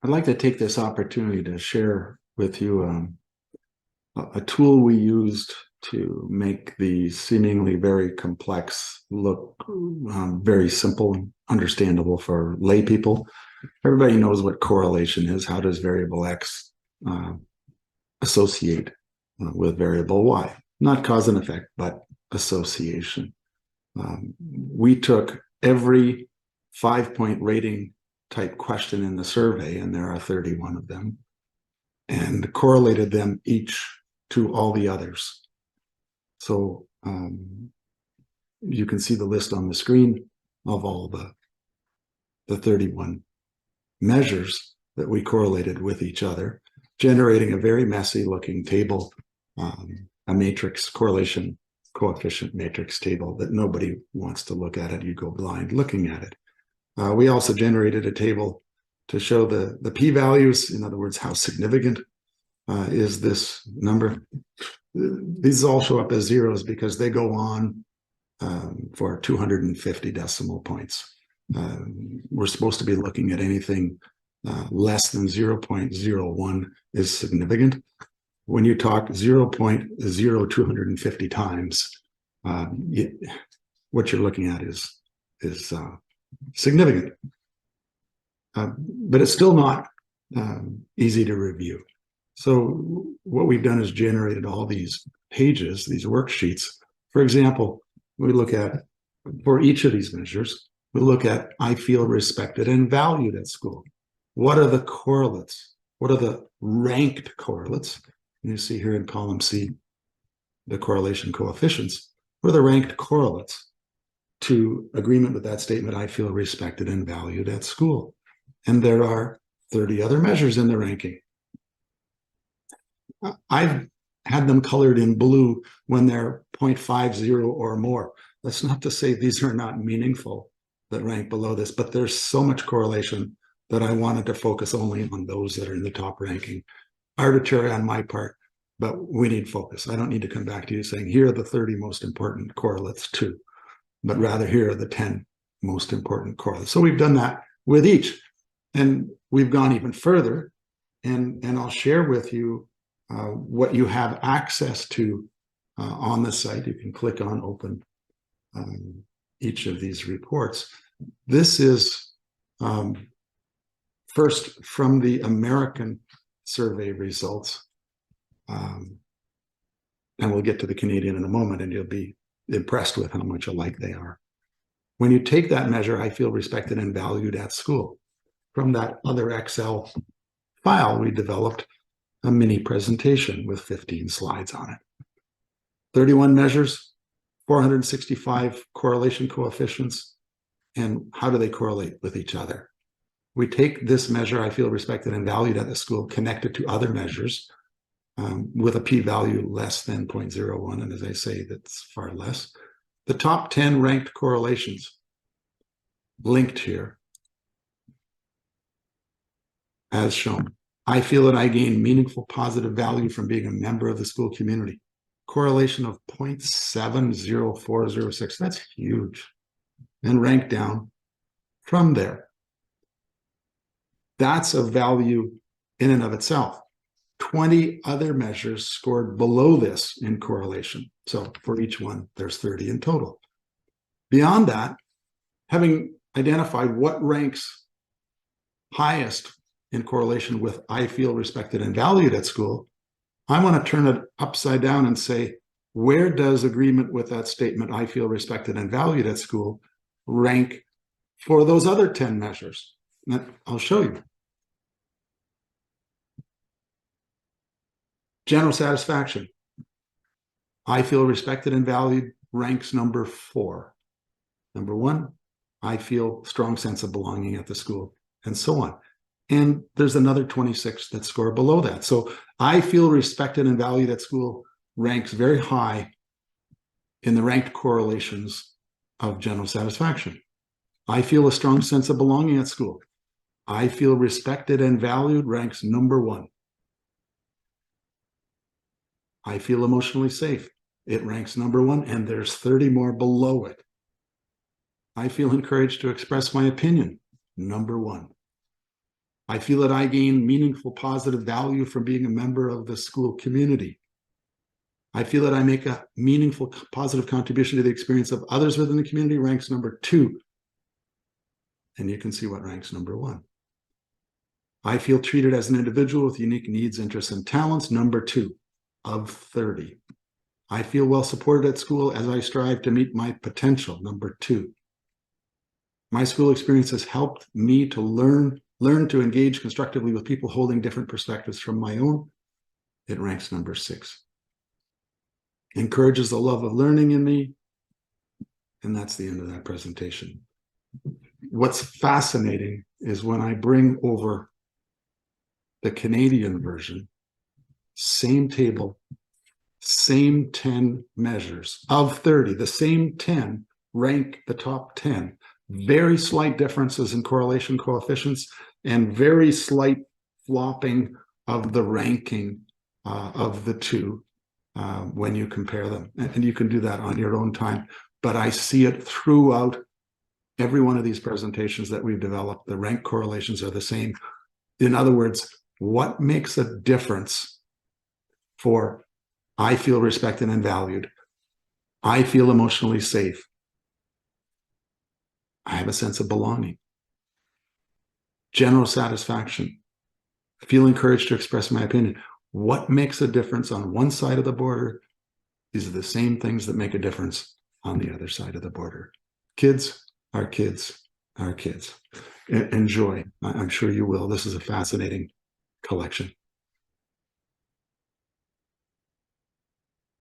I'd like to take this opportunity to share with you a tool we used to make the seemingly very complex look very simple and understandable for lay people. Everybody knows what correlation is. How does variable X uh, associate with variable Y? Not cause and effect, but association. We took every 5-point rating type question in the survey, and there are 31 of them, and correlated them each to all the others. So you can see the list on the screen of all the 31 measures that we correlated with each other, generating a very messy looking table, a matrix correlation coefficient matrix table that nobody wants to look at it. You go blind looking at it. We also generated a table to show the p-values, in other words, how significant is this number. These all show up as zeros because they go on for 250 decimal points. We're supposed to be looking at anything less than 0.01 is significant. When you talk 0.0250 times, what you're looking at is significant. But it's still not easy to review. So what we've done is generated all these pages, these worksheets. For example, we look at, for each of these measures, we look at, I feel respected and valued at school. What are the correlates? What are the ranked correlates? And you see here in column C, the correlation coefficients. What are the ranked correlates to agreement with that statement, I feel respected and valued at school? And there are 30 other measures in the ranking. I've had them colored in blue when they're 0.50 or more. That's not to say these are not meaningful that rank below this, but there's so much correlation that I wanted to focus only on those that are in the top ranking. Arbitrary on my part, but we need focus. I don't need to come back to you saying, here are the 30 most important correlates too, but rather here are the 10 most important correlates. So we've done that with each, and we've gone even further, and I'll share with you what you have access to on the site. You can click on open each of these reports. This is first from the American survey results. And we'll get to the Canadian in a moment, and you'll be impressed with how much alike they are. When you take that measure, I feel respected and valued at school, from that other Excel file, we developed a mini presentation with 15 slides on it. 31 measures, 465 correlation coefficients, and how do they correlate with each other? We take this measure, I feel respected and valued at the school, connect it to other measures with a p-value less than 0.01, and as I say, that's far less. The top 10 ranked correlations linked here, as shown. I feel that I gain meaningful positive value from being a member of the school community. Correlation of 0.70406, that's huge. And rank down from there. That's a value in and of itself. 20 other measures scored below this in correlation. So for each one, there's 30 in total. Beyond that, having identified what ranks highest in correlation with I feel respected and valued at school, I want to turn it upside down and say, where does agreement with that statement, I feel respected and valued at school, rank for those other 10 measures? And I'll show you. General satisfaction. I feel respected and valued ranks number 4. Number 1, I feel strong sense of belonging at the school, and so on. And there's another 26 that score below that. So I feel respected and valued at school ranks very high in the ranked correlations of general satisfaction. I feel a strong sense of belonging at school. I feel respected and valued ranks number 1. I feel emotionally safe. It ranks number 1, and there's 30 more below it. I feel encouraged to express my opinion. Number 1. I feel that I gain meaningful, positive value from being a member of the school community. I feel that I make a meaningful, positive contribution to the experience of others within the community, ranks number 2. And you can see what ranks number 1. I feel treated as an individual with unique needs, interests, and talents, number 2 of 30. I feel well supported at school as I strive to meet my potential, number 2. My school experience has helped me to learn to engage constructively with people holding different perspectives from my own. It ranks number 6. Encourages the love of learning in me. And that's the end of that presentation. What's fascinating is when I bring over the Canadian version, same table, same 10 measures of 30, the same 10 rank the top 10. Very slight differences in correlation coefficients and very slight flopping of the ranking of the two when you compare them. And you can do that on your own time. But I see it throughout every one of these presentations that we've developed. The rank correlations are the same. In other words, what makes a difference for I feel respected and valued, I feel emotionally safe, I have a sense of belonging, general satisfaction, I feel encouraged to express my opinion. What makes a difference on one side of the border? These are the same things that make a difference on the other side of the border. Kids are kids are kids. Enjoy. I'm sure you will. This is a fascinating collection.